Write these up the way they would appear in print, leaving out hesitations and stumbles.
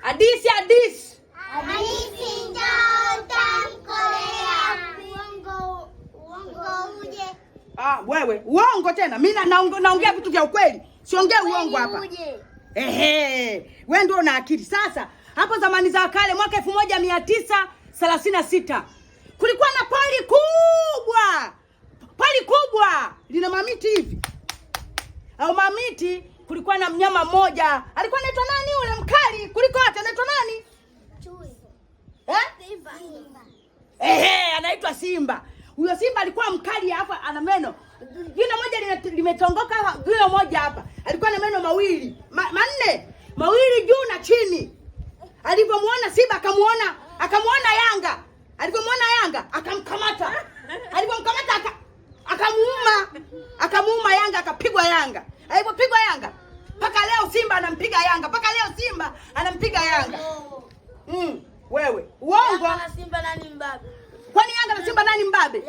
Hadisi. Hadisi njoo tamkolea. Uongo uje. Wewe, uongo tena. Mimi naongea vitu vya ukweli. Siongee uongo hapa. Wewe ndio una akili. Sasa, hapo zamani za kale mwaka 1936 kulikuwa na pori kubwa lina mamiti hivi. Au mamiti kulikuwa na mnyama mmoja. Alikuwa anaitwa nani yule mkali? Kuliko wote anaitwa nani? Chui. Simba. Anaitwa Simba. Huyo Simba alikuwa mkali hapa, ana meno. Jino moja limetongoka, jino moja hapa. Alikuwa na meno mawili, manne. Mawili juu na chini. Alipomuona Simba akamuona Yanga. Alipomuona Yanga akamkamata. Alipomkamata akamuuma Yanga, akapigwa Yanga. Alipopigwa Yanga, mpaka leo Simba anampiga Yanga. Wewe, uongo. Yanga na Simba nani mbabe? Kwani Yanga na Simba nani mbabe?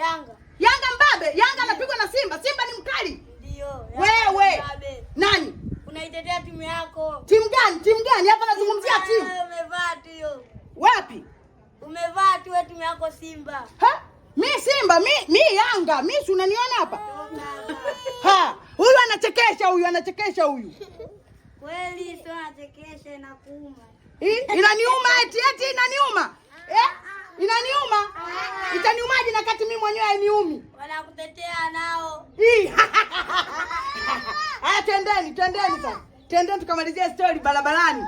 Yanga Mbabe. Yanga anapigwa na Simba. Simba ni mkali. Ndio. Wewe. Nani? Unaitetea timu yako. Timu gani? Hapa nazungumzia timu. Umevaa tu hiyo. Wapi? Umevaa tu wewe timu yako Simba. Mimi Simba, mimi Yanga. Mimi si unaniona hapa? Huyu anachekesha huyu. Kweli sio anachekesha, inakuuma. Inaniuma eti inaniuma. Inaniuma? Itaniumaje na kati mimi mwenyewe hainiumi? Wanakutetea nao. Twendeni sasa. Twendeni tukamalizie story barabarani.